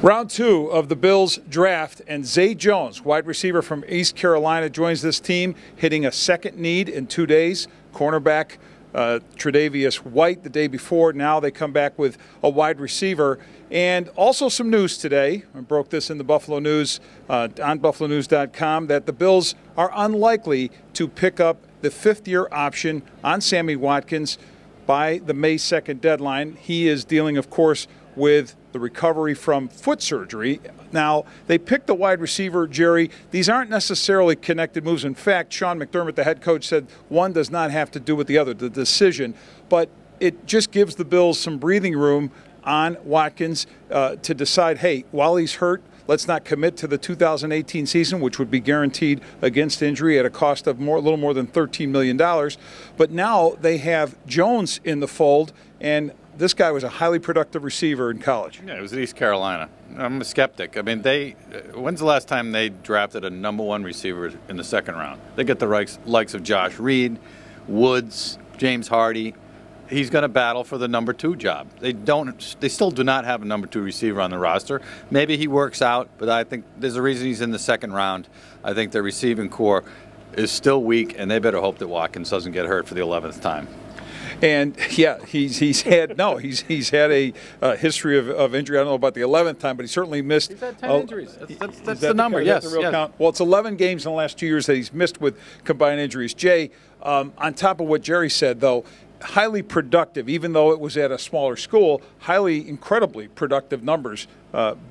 Round two of the Bills draft, and Zay Jones, wide receiver from East Carolina, joins this team, hitting a second need in 2 days. Cornerback Tre'Davious White the day before. Now they come back with a wide receiver. And also some news today. I broke this in the Buffalo News on BuffaloNews.com that the Bills are unlikely to pick up the fifth-year option on Sammy Watkins by the May 2nd deadline. He is dealing, of course, with the recovery from foot surgery. Now, they picked the wide receiver, Jerry. These aren't necessarily connected moves. In fact, Sean McDermott, the head coach, said one does not have to do with the other, the decision. But it just gives the Bills some breathing room on Watkins to decide, hey, while he's hurt, let's not commit to the 2018 season, which would be guaranteed against injury at a cost of a little more than $13 million. But now they have Jones in the fold, and this guy was a highly productive receiver in college. Yeah, it was at East Carolina. I'm a skeptic. I mean, when's the last time they drafted a #1 receiver in the second round? They get the likes of Josh Reed, Woods, James Hardy. He's going to battle for the #2 job. They still do not have a #2 receiver on the roster. Maybe he works out, but I think there's a reason he's in the second round. I think the receiving core is still weak, and they better hope that Watkins doesn't get hurt for the 11th time. And yeah, he's had a history of injury. I don't know about the 11th time, but he certainly missed. He's had 10 injuries. That's the number. Yes. The real count? Well, it's 11 games in the last 2 years that he's missed with combined injuries. Jay, on top of what Jerry said, though, highly productive, even though it was at a smaller school, incredibly productive numbers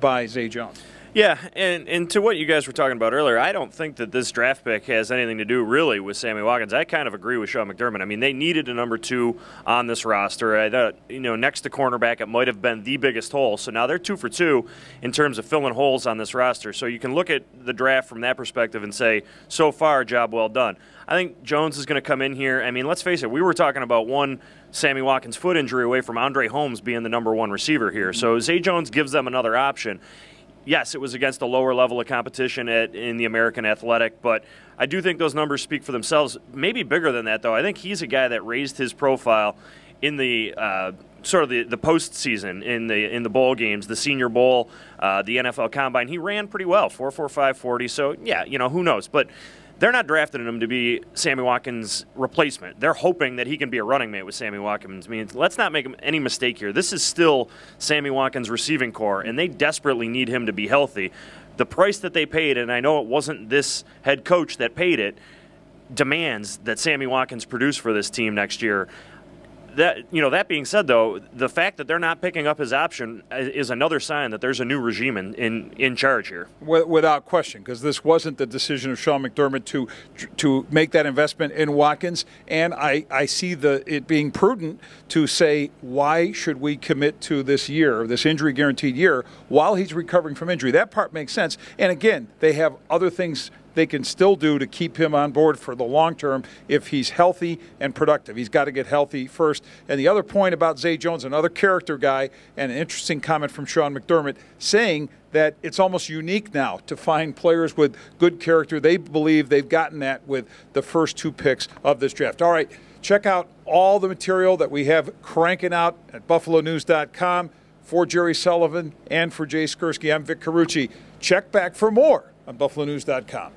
by Zay Jones. Yeah, and to what you guys were talking about earlier, I don't think that this draft pick has anything to do really with Sammy Watkins. I kind of agree with Sean McDermott. I mean, they needed a #2 on this roster. Next to cornerback, it might have been the biggest hole. So now they're 2 for 2 in terms of filling holes on this roster. So you can look at the draft from that perspective and say, so far, job well done. I think Jones is going to come in here. I mean, let's face it, we were talking about one Sammy Watkins foot injury away from Andre Holmes being the #1 receiver here. So Zay Jones gives them another option. Yes, it was against a lower level of competition in the American Athletic, but I do think those numbers speak for themselves. Maybe bigger than that, though. I think he's a guy that raised his profile in the sort of the postseason, in the bowl games, the Senior Bowl, the NFL Combine. He ran pretty well, 4.45 40. So yeah, who knows? But they're not drafting him to be Sammy Watkins' replacement. They're hoping that he can be a running mate with Sammy Watkins. I mean, let's not make any mistake here. This is still Sammy Watkins' receiving core, and they desperately need him to be healthy. The price that they paid, and I know it wasn't this head coach that paid it, demands that Sammy Watkins produce for this team next year. That being said, though, the fact that they're not picking up his option is another sign that there's a new regime in charge here. Without question, because this wasn't the decision of Sean McDermott to make that investment in Watkins, and I see it being prudent to say, why should we commit to this year, this injury guaranteed year, while he's recovering from injury? That part makes sense. And again, they have other things they can still do to keep him on board for the long term if he's healthy and productive. He's got to get healthy first. And the other point about Zay Jones, another character guy, and an interesting comment from Sean McDermott saying that it's almost unique now to find players with good character. They believe they've gotten that with the first 2 picks of this draft. All right, check out all the material that we have cranking out at BuffaloNews.com. For Jerry Sullivan and for Jay Skursky, I'm Vic Carucci. Check back for more on BuffaloNews.com.